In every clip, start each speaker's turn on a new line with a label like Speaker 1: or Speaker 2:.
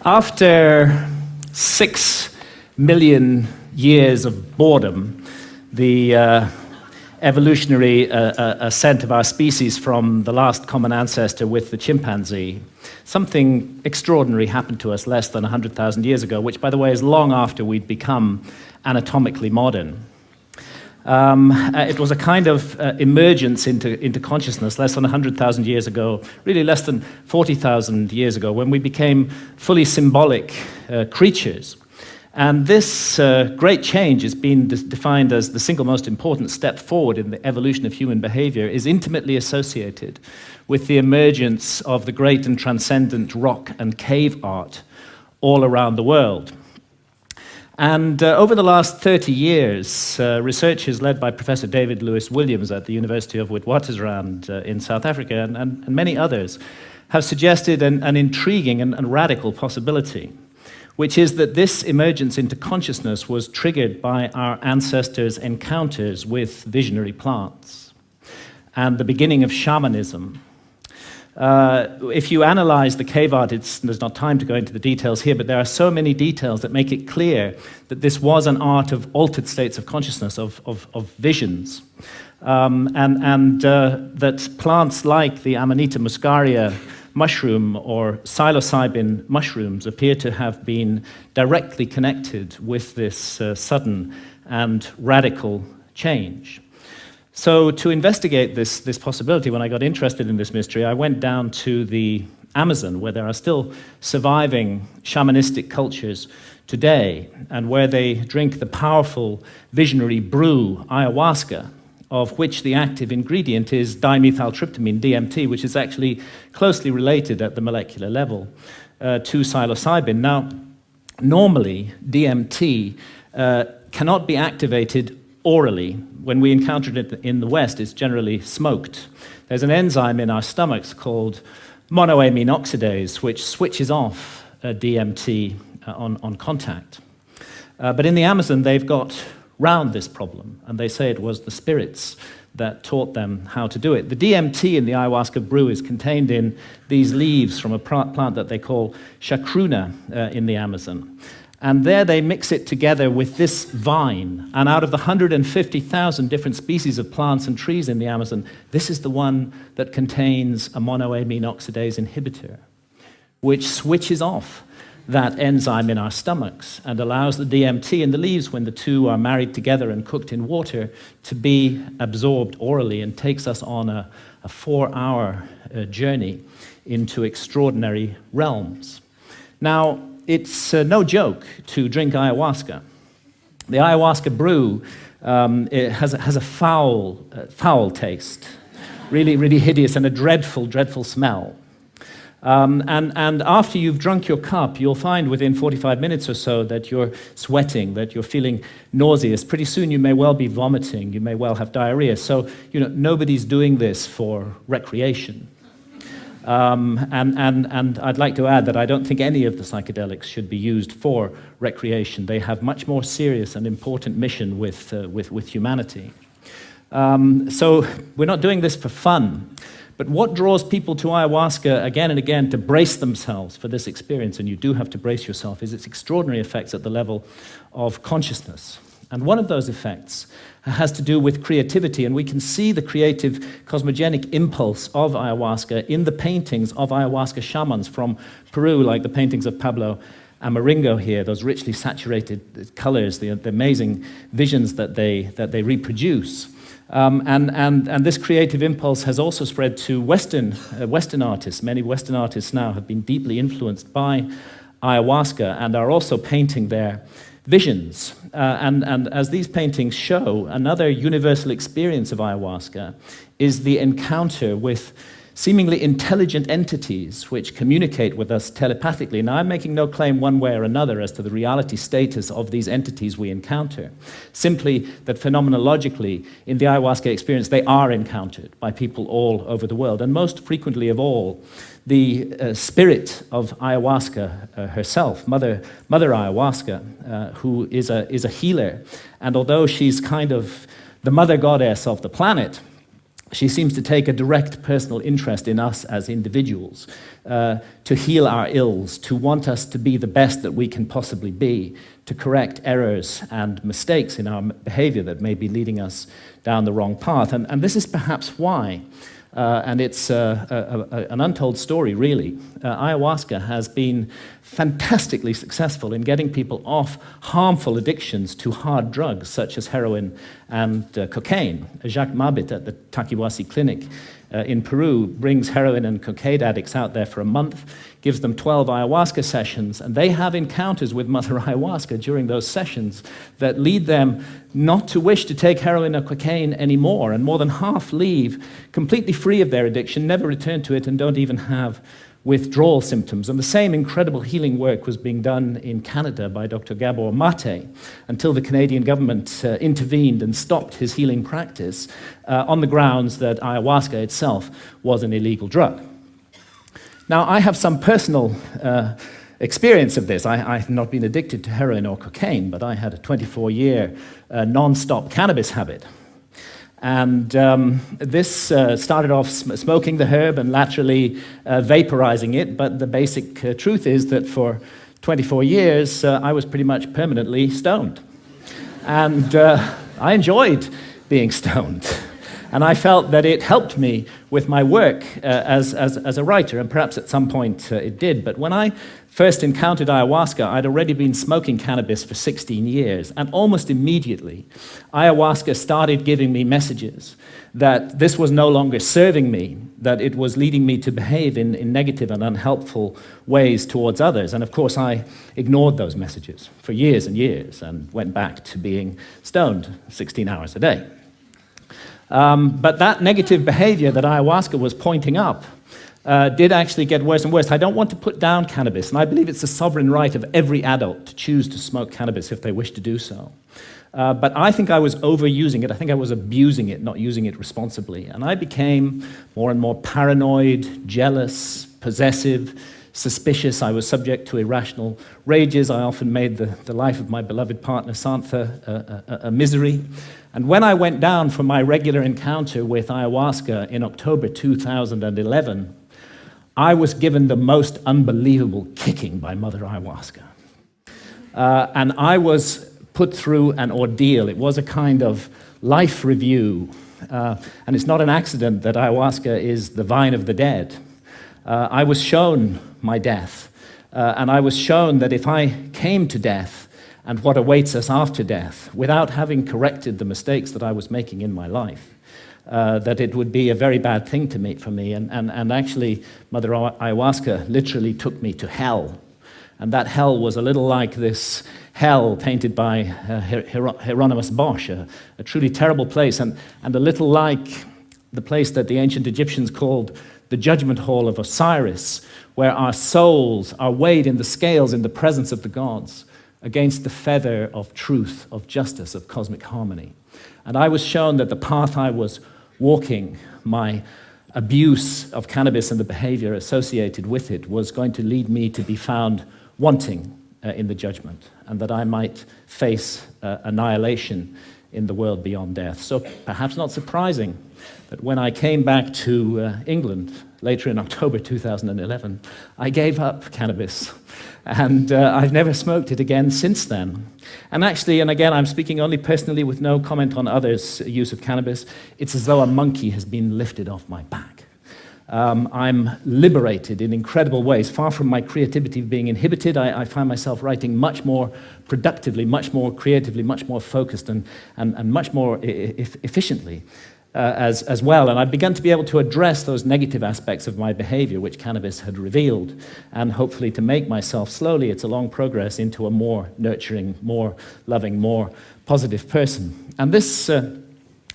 Speaker 1: After 6 million years of boredom, the evolutionary ascent of our species from the last common ancestor with the chimpanzee, something extraordinary happened to us less than 100,000 years ago, which, by the way, is long after we'd become anatomically modern. It was a kind of emergence into consciousness less than 100,000 years ago, really less than 40,000 years ago, when we became fully symbolic creatures. And this great change has been defined as the single most important step forward in the evolution of human behavior, is intimately associated with the emergence of the great and transcendent rock and cave art all around the world. And over the last 30 years, researchers led by Professor David Lewis Williams at the University of Witwatersrand in South Africa and many others have suggested an intriguing and radical possibility, which is that this emergence into consciousness was triggered by our ancestors' encounters with visionary plants and the beginning of shamanism. If you analyze the cave art, there's not time to go into the details here, but there are so many details that make it clear that this was an art of altered states of consciousness, of visions, and that plants like the Amanita muscaria mushroom or psilocybin mushrooms appear to have been directly connected with this sudden and radical change. So to investigate this possibility, when I got interested in this mystery, I went down to the Amazon, where there are still surviving shamanistic cultures today, and where they drink the powerful visionary brew, ayahuasca, of which the active ingredient is dimethyltryptamine, DMT, which is actually closely related at the molecular level to psilocybin. Now, normally, DMT cannot be activated orally. When we encounter it in the West, it's generally smoked. There's an enzyme in our stomachs called monoamine oxidase, which switches off DMT on contact. But in the Amazon, they've got round this problem, and they say it was the spirits that taught them how to do it. The DMT in the ayahuasca brew is contained in these leaves from a plant that they call chacruna in the Amazon. And there they mix it together with this vine. And out of the 150,000 different species of plants and trees in the Amazon, this is the one that contains a monoamine oxidase inhibitor, which switches off that enzyme in our stomachs and allows the DMT in the leaves, when the two are married together and cooked in water, to be absorbed orally, and takes us on a 4-hour journey into extraordinary realms. Now, it's no joke to drink ayahuasca. The ayahuasca brew it has a foul taste, really hideous, and a dreadful smell. And after you've drunk your cup, you'll find within 45 minutes or so that you're sweating, that you're feeling nauseous. Pretty soon you may well be vomiting, you may well have diarrhea. So, nobody's doing this for recreation. And I'd like to add that I don't think any of the psychedelics should be used for recreation. They have much more serious and important mission with humanity. So we're not doing this for fun. But what draws people to ayahuasca again and again to brace themselves for this experience, and you do have to brace yourself, is its extraordinary effects at the level of consciousness. And one of those effects has to do with creativity, and we can see the creative cosmogenic impulse of ayahuasca in the paintings of ayahuasca shamans from Peru, like the paintings of Pablo Amaringo here, those richly saturated colors, the amazing visions that they reproduce. And this creative impulse has also spread to Western artists. Many Western artists now have been deeply influenced by ayahuasca and are also painting their visions. And as these paintings show, another universal experience of ayahuasca is the encounter with seemingly intelligent entities which communicate with us telepathically. Now, I'm making no claim one way or another as to the reality status of these entities we encounter, simply that phenomenologically, in the ayahuasca experience, they are encountered by people all over the world. And most frequently of all, the spirit of ayahuasca herself, Mother Ayahuasca, who is a healer. And although she's kind of the mother goddess of the planet, She seems to take a direct personal interest in us as individuals, to heal our ills, to want us to be the best that we can possibly be, to correct errors and mistakes in our behavior that may be leading us down the wrong path. And this is perhaps why, and it's an untold story really, ayahuasca has been fantastically successful in getting people off harmful addictions to hard drugs such as heroin and cocaine. Jacques Mabit at the Takiwasi Clinic in Peru brings heroin and cocaine addicts out there for a month, gives them 12 ayahuasca sessions, and they have encounters with Mother Ayahuasca during those sessions that lead them not to wish to take heroin or cocaine anymore, and more than half leave completely free of their addiction, never return to it, and don't even have withdrawal symptoms. And the same incredible healing work was being done in Canada by Dr. Gabor Mate until the Canadian government intervened and stopped his healing practice on the grounds that ayahuasca itself was an illegal drug. Now, I have some personal experience of this. I have not been addicted to heroin or cocaine, but I had a 24-year non-stop cannabis habit. And this started off smoking the herb and laterally vaporizing it, but the basic truth is that for 24 years, I was pretty much permanently stoned. And I enjoyed being stoned. And I felt that it helped me with my work as a writer, and perhaps at some point it did. But when I first encountered ayahuasca, I'd already been smoking cannabis for 16 years, and almost immediately, ayahuasca started giving me messages that this was no longer serving me, that it was leading me to behave in negative and unhelpful ways towards others. And of course, I ignored those messages for years and years and went back to being stoned 16 hours a day. But that negative behavior that ayahuasca was pointing up did actually get worse and worse. I don't want to put down cannabis, and I believe it's the sovereign right of every adult to choose to smoke cannabis if they wish to do so. But I think I was overusing it. I think I was abusing it, not using it responsibly. And I became more and more paranoid, jealous, possessive, suspicious. I was subject to irrational rages. I often made the life of my beloved partner, Santha, a misery. And when I went down for my regular encounter with ayahuasca in October 2011, I was given the most unbelievable kicking by Mother Ayahuasca. And I was put through an ordeal. It was a kind of life review. And it's not an accident that ayahuasca is the vine of the dead. I was shown my death. And I was shown that if I came to death and what awaits us after death, without having corrected the mistakes that I was making in my life, that it would be a very bad thing for me. And actually, Mother Ayahuasca literally took me to hell. And that hell was a little like this hell painted by Hieronymus Bosch, a truly terrible place, and a little like the place that the ancient Egyptians called the Judgement Hall of Osiris, where our souls are weighed in the scales in the presence of the gods against the feather of truth, of justice, of cosmic harmony. And I was shown that the path I was walking, my abuse of cannabis and the behavior associated with it, was going to lead me to be found wanting in the judgment, and that I might face annihilation in the world beyond death. So perhaps not surprising that when I came back to England later in October 2011, I gave up cannabis, and I've never smoked it again since then. And actually, and again, I'm speaking only personally with no comment on others' use of cannabis, it's as though a monkey has been lifted off my back. I'm liberated in incredible ways. Far from my creativity being inhibited, I find myself writing much more productively, much more creatively, much more focused, and much more efficiently as well. And I've begun to be able to address those negative aspects of my behavior, which cannabis had revealed, and hopefully to make myself slowly, it's a long progress, into a more nurturing, more loving, more positive person. And this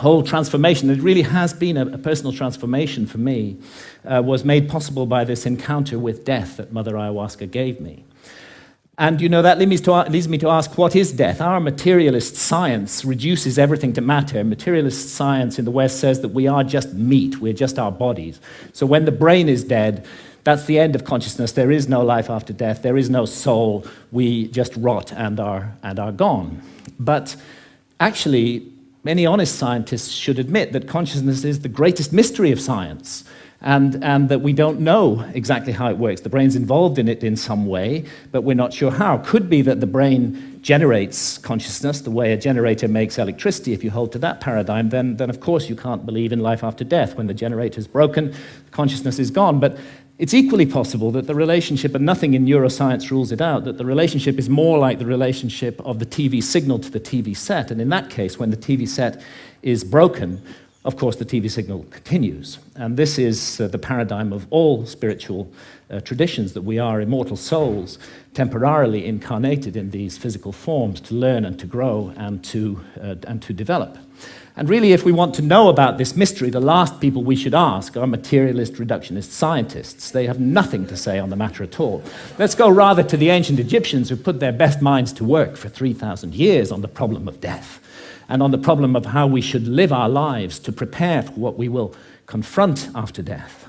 Speaker 1: whole transformation, it really has been a personal transformation for me, was made possible by this encounter with death that Mother Ayahuasca gave me. And you know, that leads me to ask, what is death? Our materialist science reduces everything to matter. Materialist science in the West says that we are just meat, we're just our bodies. So when the brain is dead, that's the end of consciousness. There is no life after death. There is no soul. We just rot and are gone. But actually, many honest scientists should admit that consciousness is the greatest mystery of science, and that we don't know exactly how it works. The brain's involved in it in some way, but we're not sure how. Could be that the brain generates consciousness the way a generator makes electricity. If you hold to that paradigm, then of course you can't believe in life after death. When the generator's broken, consciousness is gone. But it's equally possible that the relationship, and nothing in neuroscience rules it out, that the relationship is more like the relationship of the TV signal to the TV set. And in that case, when the TV set is broken, of course, the TV signal continues. And this is the paradigm of all spiritual traditions, that we are immortal souls, temporarily incarnated in these physical forms to learn and to grow and to develop. And really, if we want to know about this mystery, the last people we should ask are materialist reductionist scientists. They have nothing to say on the matter at all. Let's go rather to the ancient Egyptians, who put their best minds to work for 3,000 years on the problem of death, and on the problem of how we should live our lives to prepare for what we will confront after death.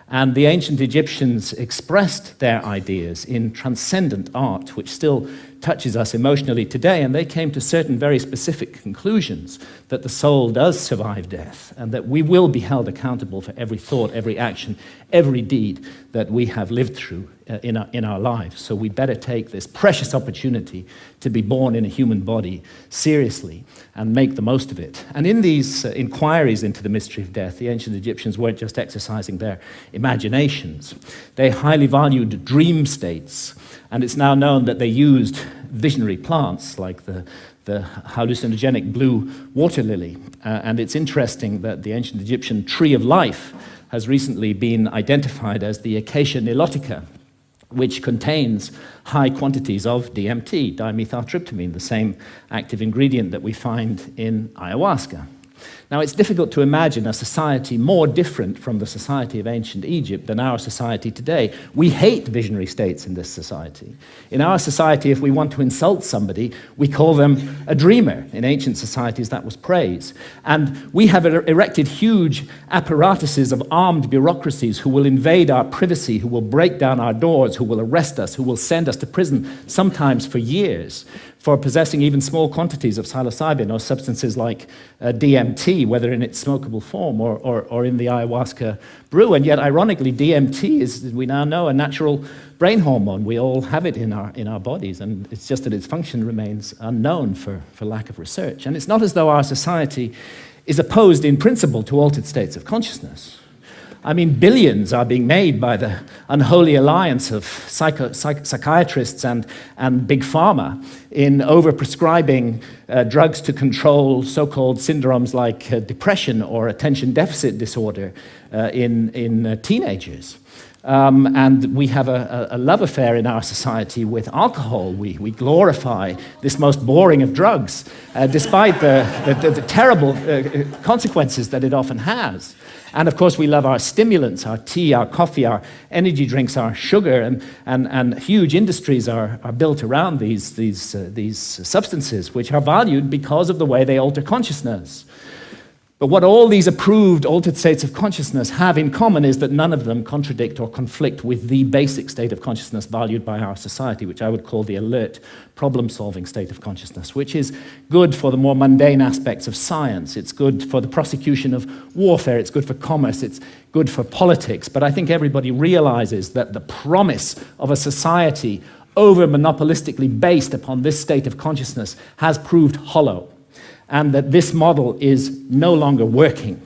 Speaker 1: And the ancient Egyptians expressed their ideas in transcendent art, which still touches us emotionally today, and they came to certain very specific conclusions that the soul does survive death, and that we will be held accountable for every thought, every action, every deed that we have lived through in our lives. So we better take this precious opportunity to be born in a human body seriously and make the most of it. And in these inquiries into the mystery of death, the ancient Egyptians weren't just exercising their imaginations. They highly valued dream states, and it's now known that they used visionary plants like the hallucinogenic blue water lily. And it's interesting that the ancient Egyptian tree of life has recently been identified as the Acacia nilotica, which contains high quantities of DMT, dimethyltryptamine, the same active ingredient that we find in ayahuasca. Now, it's difficult to imagine a society more different from the society of ancient Egypt than our society today. We hate visionary states in this society. In our society, if we want to insult somebody, we call them a dreamer. In ancient societies, that was praise. And we have erected huge apparatuses of armed bureaucracies who will invade our privacy, who will break down our doors, who will arrest us, who will send us to prison, sometimes for years, for possessing even small quantities of psilocybin or substances like DMT, whether in its smokable form or in the ayahuasca brew. And yet, ironically, DMT is, we now know, a natural brain hormone. We all have it in our bodies, and it's just that its function remains unknown for lack of research. And it's not as though our society is opposed in principle to altered states of consciousness. I mean, billions are being made by the unholy alliance of psychiatrists and big pharma in overprescribing drugs to control so-called syndromes like depression or attention deficit disorder in teenagers. And we have a love affair in our society with alcohol. We glorify this most boring of drugs, despite the terrible consequences that it often has. And of course, we love our stimulants, our tea, our coffee, our energy drinks, our sugar, and huge industries are built around these substances, which are valued because of the way they alter consciousness. But what all these approved altered states of consciousness have in common is that none of them contradict or conflict with the basic state of consciousness valued by our society, which I would call the alert, problem-solving state of consciousness, which is good for the more mundane aspects of science. It's good for the prosecution of warfare. It's good for commerce. It's good for politics. But I think everybody realizes that the promise of a society over-monopolistically based upon this state of consciousness has proved hollow, and that this model is no longer working,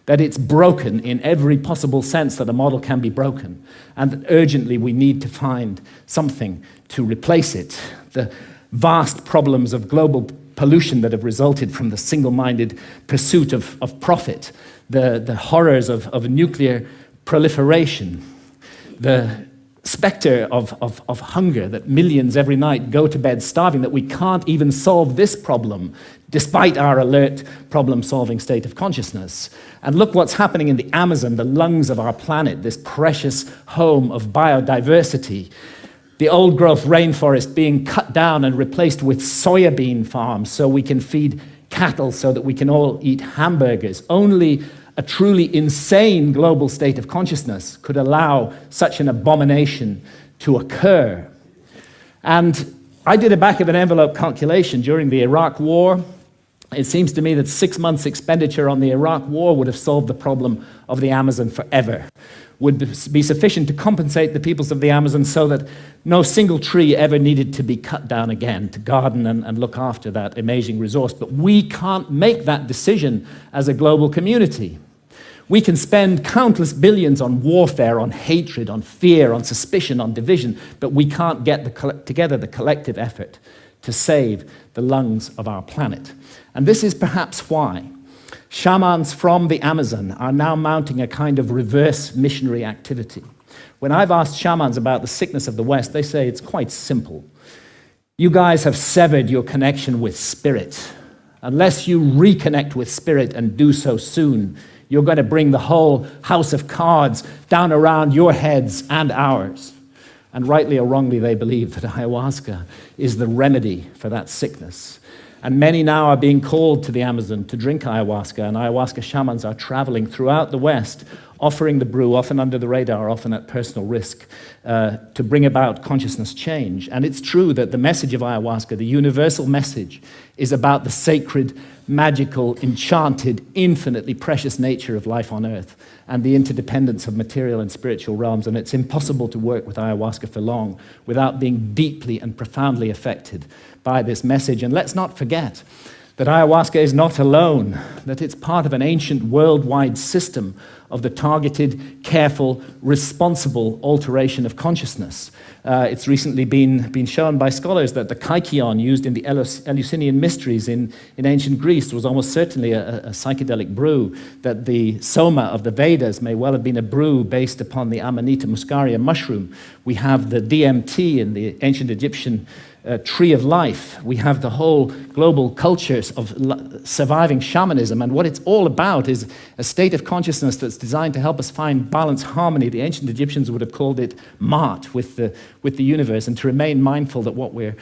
Speaker 1: that it's broken in every possible sense that a model can be broken, and that urgently we need to find something to replace it. The vast problems of global pollution that have resulted from the single-minded pursuit of profit, the horrors of nuclear proliferation, the specter of hunger, that millions every night go to bed starving, that we can't even solve this problem despite our alert problem-solving state of consciousness. And look what's happening in the Amazon, the lungs of our planet, this precious home of biodiversity. The old-growth rainforest being cut down and replaced with soybean farms so we can feed cattle, so that we can all eat hamburgers. Only a truly insane global state of consciousness could allow such an abomination to occur. And I did a back-of-an-envelope calculation during the Iraq War. It seems to me that 6 months' expenditure on the Iraq war would have solved the problem of the Amazon forever, would be sufficient to compensate the peoples of the Amazon so that no single tree ever needed to be cut down again to garden and look after that amazing resource. But we can't make that decision as a global community. We can spend countless billions on warfare, on hatred, on fear, on suspicion, on division, but we can't get together the collective effort to save the lungs of our planet. And this is perhaps why shamans from the Amazon are now mounting a kind of reverse missionary activity. When I've asked shamans about the sickness of the West, they say it's quite simple. You guys have severed your connection with spirit. Unless you reconnect with spirit and do so soon, you're going to bring the whole house of cards down around your heads and ours. And rightly or wrongly, they believe that ayahuasca is the remedy for that sickness. And many now are being called to the Amazon to drink ayahuasca, and ayahuasca shamans are traveling throughout the West, offering the brew, often under the radar, often at personal risk, to bring about consciousness change. And it's true that the message of ayahuasca, the universal message, is about the sacred, magical, enchanted, infinitely precious nature of life on earth and the interdependence of material and spiritual realms. And it's impossible to work with ayahuasca for long without being deeply and profoundly affected by this message. And let's not forget that ayahuasca is not alone, that it's part of an ancient worldwide system of the targeted, careful, responsible alteration of consciousness. It's recently been shown by scholars that the kykeon used in the Eleusinian mysteries in ancient Greece was almost certainly a psychedelic brew, that the soma of the Vedas may well have been a brew based upon the Amanita muscaria mushroom. We have the DMT in the ancient Egyptian tree of life. We have the whole global cultures of surviving shamanism, and what it's all about is a state of consciousness that's designed to help us find balance, harmony. The ancient Egyptians would have called it Ma'at, with the universe, and to remain mindful that what we're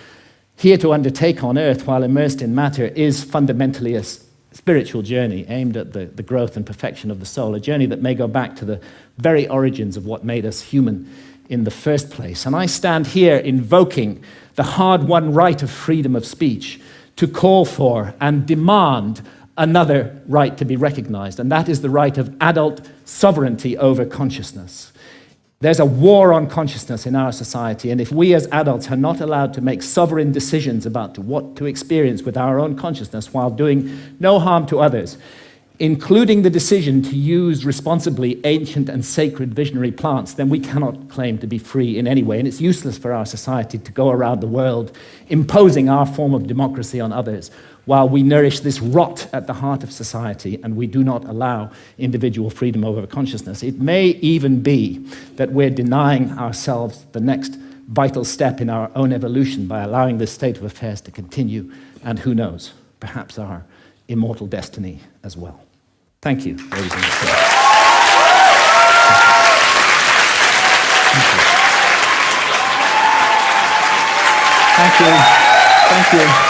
Speaker 1: here to undertake on earth while immersed in matter is fundamentally a spiritual journey aimed at the growth and perfection of the soul, a journey that may go back to the very origins of what made us human in the first place. And I stand here invoking the hard-won right of freedom of speech to call for and demand another right to be recognized, and that is the right of adult sovereignty over consciousness. There's a war on consciousness in our society, and if we as adults are not allowed to make sovereign decisions about what to experience with our own consciousness while doing no harm to others, including the decision to use responsibly ancient and sacred visionary plants, then we cannot claim to be free in any way. And it's useless for our society to go around the world imposing our form of democracy on others while we nourish this rot at the heart of society and we do not allow individual freedom over consciousness. It may even be that we're denying ourselves the next vital step in our own evolution by allowing this state of affairs to continue, and who knows, perhaps our immortal destiny as well. Thank you, ladies and gentlemen. Thank you. Thank you.